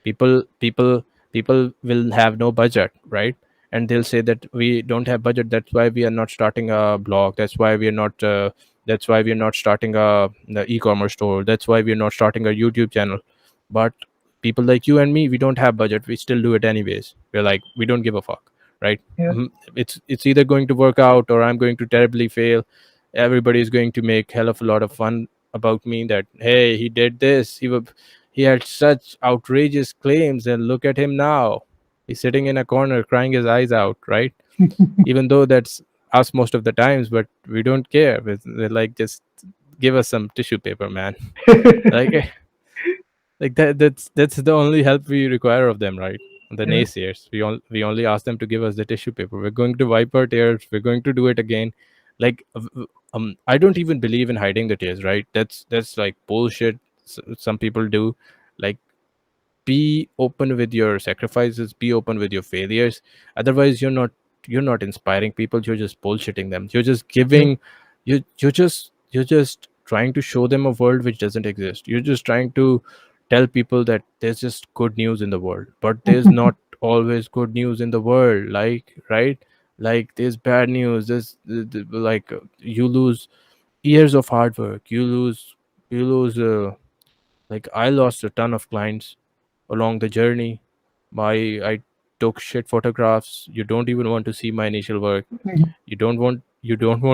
People will have no budget, right? And they'll say that we don't have budget, that's why we are not starting a blog, that's why we are not starting the e-commerce store, that's why we are not starting a YouTube channel. But people like you and me, we don't have budget, we still do it anyways. We're like, we don't give a fuck, right? Yeah. It's either going to work out or I'm going to terribly fail. Everybody's going to make hell of a lot of fun about me, that hey, he did this, he had such outrageous claims, and look at him now, he's sitting in a corner crying his eyes out, right? Even though that's us most of the times, but we don't care. We're like, just give us some tissue paper, man. Like, like that's the only help we require of them, right? The Yeah. naysayers, we only ask them to give us the tissue paper. We're going to wipe our tears, we're going to do it again. Like, I don't even believe in hiding the tears, right? That's like bullshit. Some people do. Like, be open with your sacrifices, be open with your failures. Otherwise, you're not inspiring people, you're just bullshitting them. You're just Yeah. giving, you're just trying to show them a world which doesn't exist. You're just trying to tell people that there's just good news in the world, but there's not always good news in the world, like, right? Like, there's bad news, like, you lose years of hard work, you lose like, I lost a ton of clients along the journey. I took shit photographs. You don't even want to see my initial work. Mhm. You don't want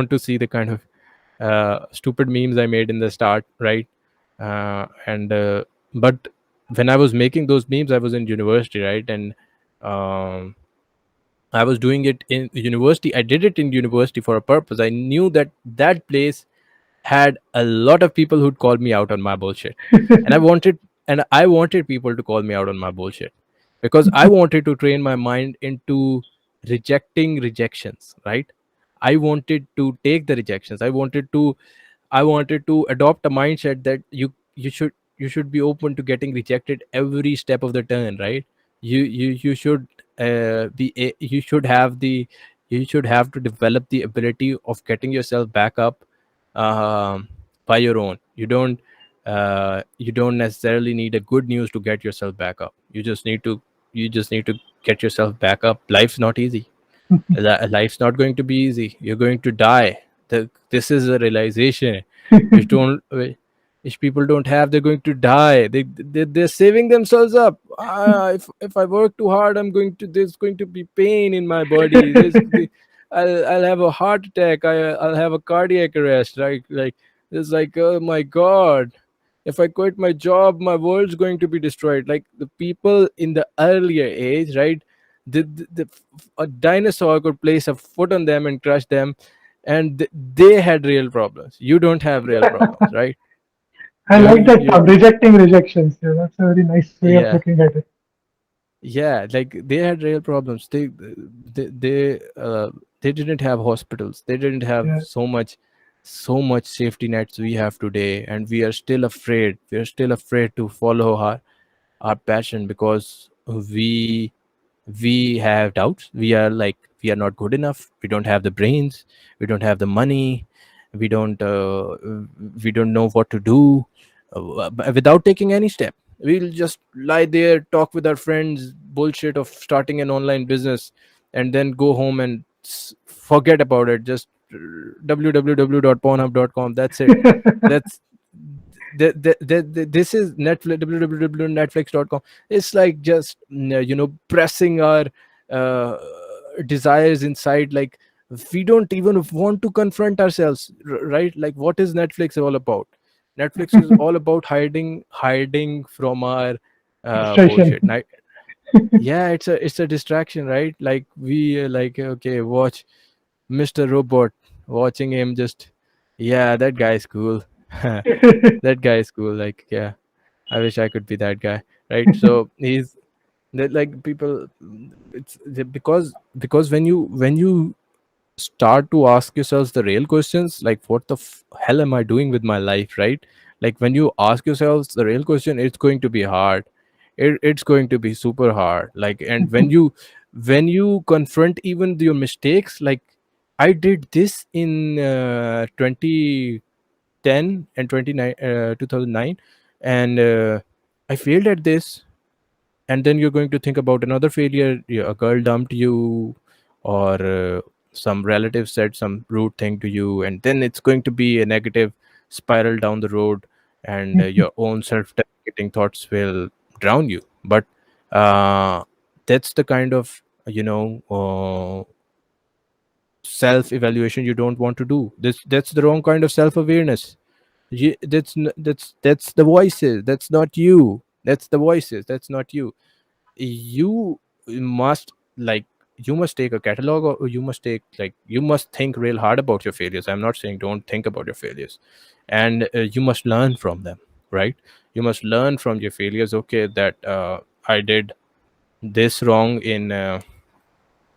to see the kind of stupid memes I made in the start, right? And But when I was making those memes, I was in university, right? And um, I was doing it in university. I did it in university for a purpose. I knew that that place had a lot of people who'd call me out on my bullshit, and I wanted people to call me out on my bullshit, because I wanted to train my mind into rejecting rejections, right? I wanted to take the rejections. I wanted to adopt a mindset that you should be open to getting rejected every step of the turn, right? You should you should have to develop the ability of getting yourself back up, um, by your own. You don't necessarily need a good news to get yourself back up. You just need to get yourself back up. Life's not easy. Life's not going to be easy. You're going to die. This is a realization which don't which people don't have. They're going to die. They're saving themselves up. If I work too hard, there's going to be pain in my body. I'll have a heart attack. I'll have a cardiac arrest, right? Like, it's like, oh my god, if I quit my job, my world's going to be destroyed. Like, the people in the earlier age, right? A dinosaur could place a foot on them and crush them, and they had real problems. You don't have real problems, right? I you like that you term, rejecting rejections. Yeah, that's a very nice way of yeah, looking at it. yeah, like, they had real problems. They didn't have hospitals, they didn't have Yeah. so much safety nets we have today, and we are still afraid to follow our passion, because we have doubts. We are not good enough, we don't have the brains, we don't have the money, we don't know what to do, without taking any step. We'll just lie there, talk with our friends, bullshit of starting an online business, and then go home and forget about it. Just www.pornhub.com, that's it. That's this is Netflix. www.netflix.com. It's like, just pressing our uh, desires inside. Like, we don't even want to confront ourselves, right? Like, what is Netflix all about? Netflix is all about hiding from our Frustration. bullshit. Yeah, it's a distraction, right? Like, we like, okay, watch Mr. Robot, watching him just, yeah, that guy's cool. That guy is cool. Like, yeah, I wish I could be that guy, right? So he's that, like, people. Because when you start to ask yourselves the real questions, like, what the hell am I doing with my life, right? Like, when you ask yourselves the real question, it's going to be hard. It's going to be super hard. Like, and when you confront even your mistakes, like, I did this in 2010 and 2009, and I failed at this. And then you're going to think about another failure. A girl dumped you, or some relative said some rude thing to you, and then it's going to be a negative spiral down the road, and your own self-deprecating thoughts will drown you. But uh, that's the kind of you know self evaluation you don't want to do. That's the wrong kind of self awareness. That's the voices, that's not you. That's the voices, that's not you. You must, like, you must take a catalog, or you must take, like, you must think real hard about your failures. I'm not saying don't think about your failures. And you must learn from them, right? You must learn from your failures. Okay, that I did this wrong in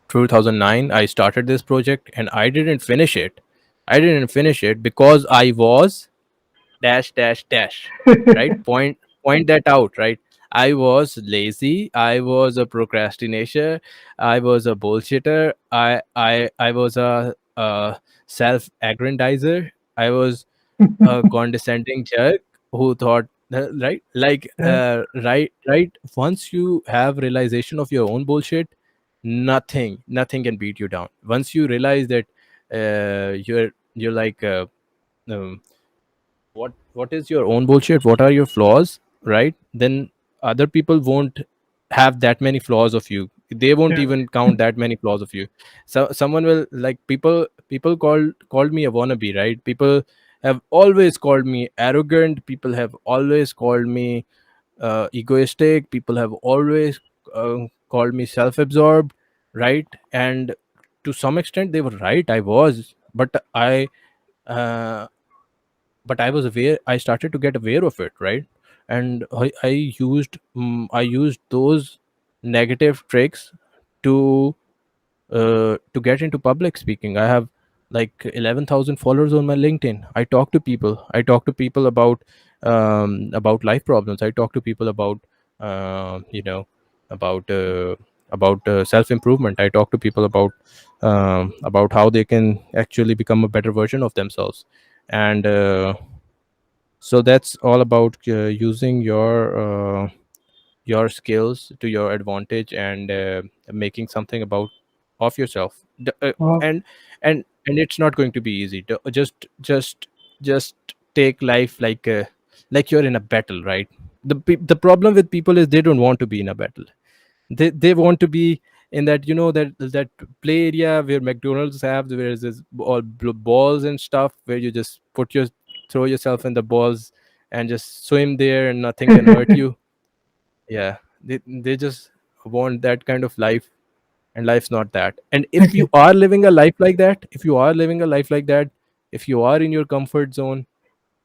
2009. I started this project and I didn't finish it. I didn't finish it because I was dash dash dash, right? Point that out, right? I was lazy, I was a procrastinator, I was a bullshitter, I was a self aggrandizer, I was a condescending jerk who thought right, like Yeah. right, once you have realization of your own bullshit, nothing can beat you down. Once you realize that you're like um, what is your own bullshit, what are your flaws, right? Then other people won't have that many flaws of you. They won't Yeah. even count that many flaws of you. So someone will, like, people called me a wannabe, right? People have always called me arrogant, people have always called me egoistic, people have always called me self-absorbed, right? And to some extent they were right, I was, uh, but I was aware. I started to get aware of it, right? And I used those negative tricks to to get into public speaking. I have like 11,000 followers on my LinkedIn. I talk to people. I talk to people about life problems. I talk to people about you know about self improvement. I talk to people about how they can actually become a better version of themselves. And so that's all about using your skills to your advantage, and making something about of yourself. Wow. And it's not going to be easy. Just take life like you're in a battle, right? The problem with people is they don't want to be in a battle. They want to be in that, that play area where McDonald's have, where there's all balls and stuff, where you just throw yourself in the balls and just swim there and nothing can hurt you. Yeah, they just want that kind of life, and life's not that. And if you Okay. are living a life like that, if you are in your comfort zone,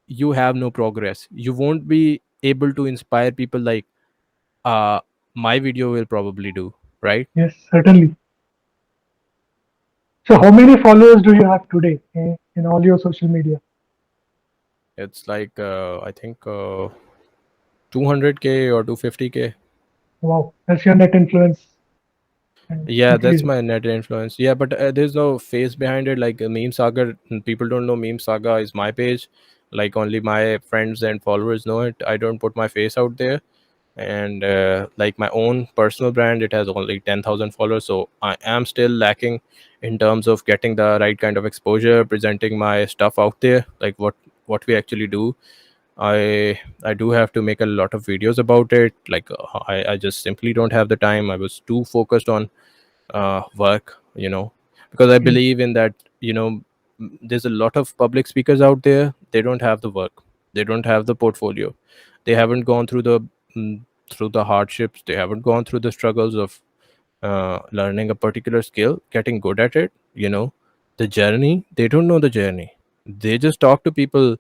you have no progress. You won't be able to inspire people like uh my video will probably do, right? Yes, certainly. So, how many followers do you have today in all your social media? It's like I think 200K or 250K. Wow, that's your net influence and Yeah, that's increasing. my net influence. Yeah, but there's no face behind it. Like Meme Saga, people don't know Meme Saga is my page. Like only my friends and followers know it. I don't put my face out there. And like my own personal brand, it has only 10,000 followers. So I am still lacking in terms of getting the right kind of exposure, presenting my stuff out there, like what we actually do. I do have to make a lot of videos about it. Like I just simply don't have the time. I was too focused on work, because I Okay. believe in that. There's a lot of public speakers out there. They don't have the work. They don't have the portfolio. They haven't gone mm, through the hardships. They haven't gone through the struggles of learning a particular skill, getting good at it. The journey. They don't know the journey. They just talk to people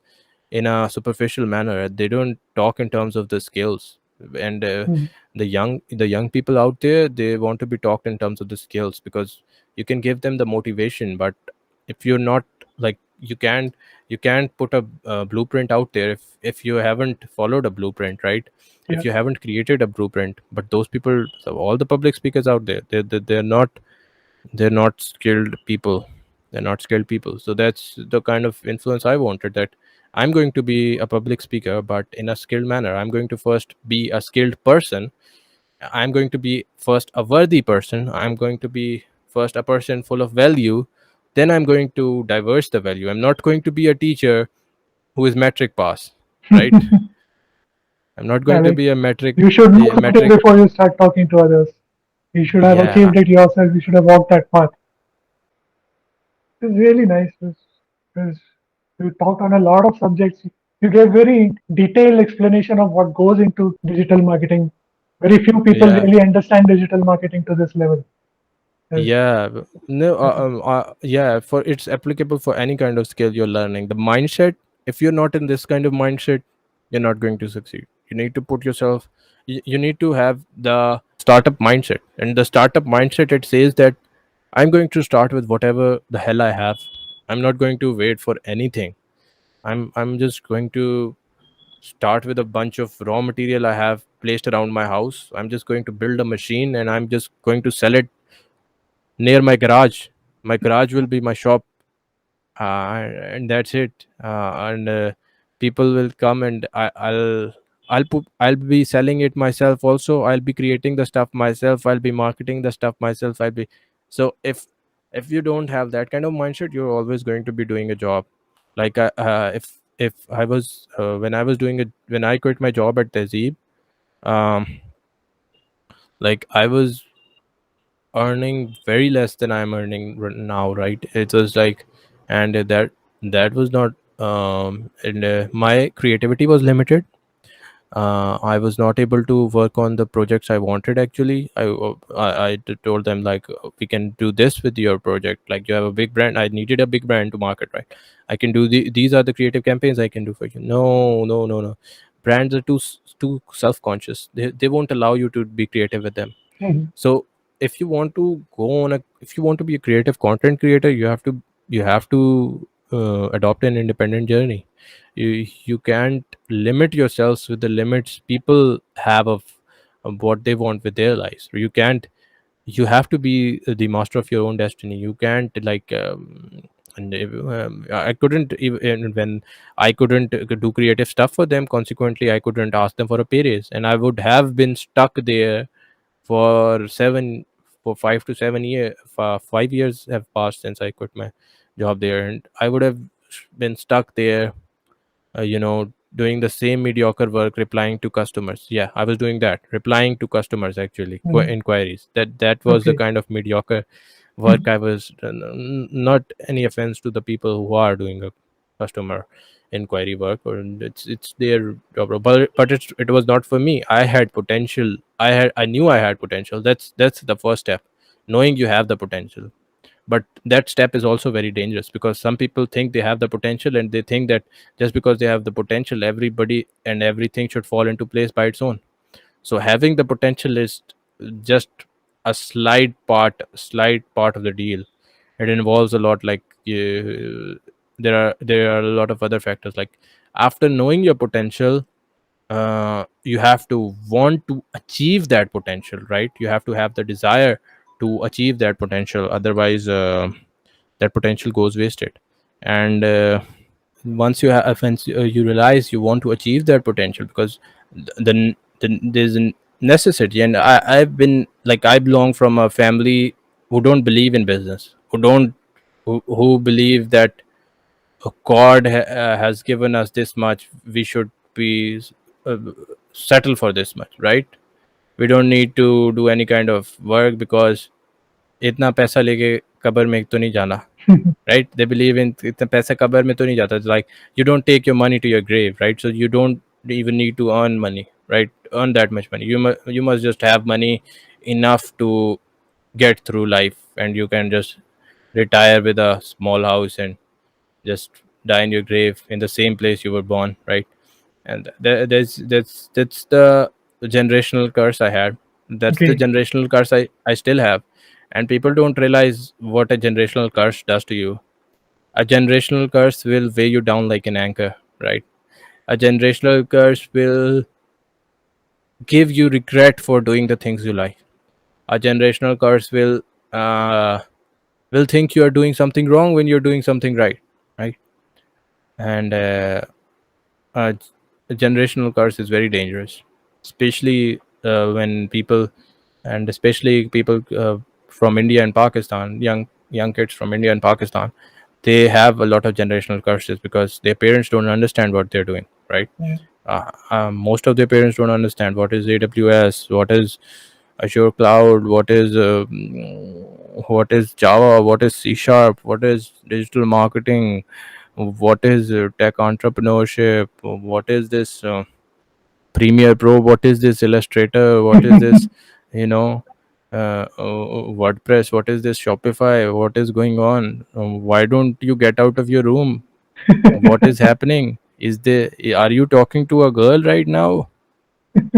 in a superficial manner. They don't talk in terms of the skills. And Mhm. the young people out there, they want to be talked in terms of the skills, because you can give them the motivation, but if you're not, like, you can't put a blueprint out there if you haven't followed a blueprint, right? Yeah. If you haven't created a blueprint. But those people, so all the public speakers out there, they're not skilled people. So that's the kind of influence I wanted, that I'm going to be a public speaker, but in a skilled manner. I'm going to first be a skilled person. I'm going to be first a worthy person. I'm going to be first a person full of value. Then I'm going to diverse the value. I'm not going to be a teacher who is metric pass, right? I'm not Yeah, going to like be a metric you should know a something metric before you start talking to others. You should have Yeah, achieved it yourself. You should have walked that path. It's really nice because you talked on a lot of subjects. You gave very detailed explanation of what goes into digital marketing. Very few people yeah. really understand digital marketing to this level. Yes. Yeah, no, yeah, for it's applicable for any kind of skill you're learning. The mindset, if you're not in this kind of mindset, you're not going to succeed. You need to put yourself, you need to have the startup mindset. And the startup mindset, it says that I'm going to start with whatever the hell I have. I'm not going to wait for anything. I'm just going to start with a bunch of raw material I have placed around my house. I'm just going to build a machine and I'm just going to sell it near my garage. My garage will be my shop, and that's it. And people will come, and I'll be selling it myself. Also, I'll be creating the stuff myself. I'll be marketing the stuff myself. I'll be so if you don't have that kind of mindset, you're always going to be doing a job. Like if I was when I was doing it when I quit my job at Tehzeeb, um, like I was earning very less than I'm earning now, right? It was like, and that was not, and my creativity was limited. I was not able to work on the projects I wanted. Actually, told them like, we can do this with your project. Like, you have a big brand. I needed a big brand to market, right? I can do these are the creative campaigns I can do for you. No, no, no, no. Brands are too self conscious. They won't allow you to be creative with them. Mhm. So if you want to go on a if you want to be a creative content creator, you have to adopt an independent journey. You can't limit yourselves with the limits people have of what they want with their lives. You can't You have to be the master of your own destiny. You can't and I couldn't even when I couldn't do creative stuff for them. Consequently, I couldn't ask them for a pay raise, and I would have been stuck there for 5 to 7 years. 5 years have passed since I quit my job there, and I would have been stuck there, doing the same mediocre work, replying to customers. Yeah, I was doing that, replying to customers, actually, Mhm. inquiries. That was the Okay. kind of mediocre work I was. Not any offense to the people who are doing a customer inquiry work, or it's their job role, but it was not for me. I had potential. I knew I had potential. That's the first step, knowing you have the potential. But that step is also very dangerous, because some people think they have the potential, and they think that just because they have the potential, everybody and everything should fall into place by its own. So having the potential is just a slight part of the deal. It involves a lot, like, there are a lot of other factors. Like, after knowing your potential, you have to want to achieve that potential, right? You have to have the desire to achieve that potential. Otherwise, that potential goes wasted. And once you realize you want to achieve that potential, because there's a necessity. And I've been like, I belong from a family who don't believe in business, who believe that God has given us this much, we should be uh, settle for this much, right? We don't need to do any kind of work, because इतना पैसा लेके कब्र में तो नहीं जाना, right? They believe in इतना पैसा कब्र में तो नहीं जाता. It's like, you don't take your money to your grave, right? So you don't even need to earn money, right? Earn that much money. You must just have money enough to get through life, and you can just retire with a small house and just die in your grave in the same place you were born, right? And that's the generational curse I had. That's the Okay. generational curse I still have. And people don't realize what a generational curse does to you. A generational curse will weigh you down like an anchor, right? A generational curse will give you regret for doing the things you like. A generational curse uh, will think you are doing something wrong when you're doing something right, right? And uh, a generational curse is very dangerous, especially when people, and especially people from India and Pakistan, young kids from India and Pakistan, they have a lot of generational curses because their parents don't understand what they're doing, right? Yeah. Most of their parents don't understand what is AWS, what is Azure Cloud, what is Java, what is C Sharp, what is digital marketing, what is tech entrepreneurship, what is this Premiere Pro, what is this Illustrator, what is this, you know, WordPress, what is this Shopify, what is going on? Why don't you get out of your room? What is happening? Are you talking to a girl right now?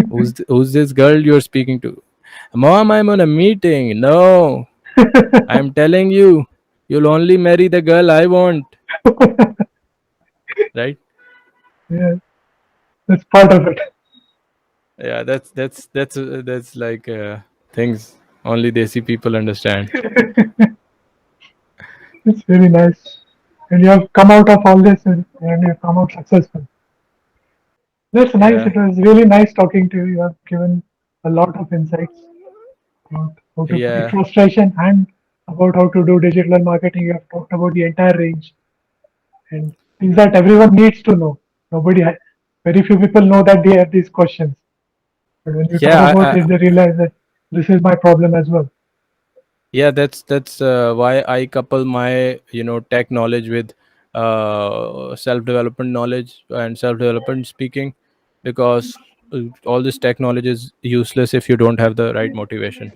Who's this girl you're speaking to? Mom, I'm on a meeting. No, I'm telling you, you'll only marry the girl I want, right? Yeah, that's part of it. Yeah, that's like things only Desi people understand. It's very nice. And you have come out of all this and you have come out successful. That's nice. Yeah, It was really nice talking to you. You have given a lot of insights about how to fight yeah, frustration and about how to do digital marketing. You have talked about the entire range and things that everyone needs to know. Very few people know that they have these questions. But when you talk yeah. about it, they realize that this is my problem as well. Yeah, that's why I couple my tech knowledge with self development knowledge and self development speaking, because all this tech knowledge is useless if you don't have the right motivation.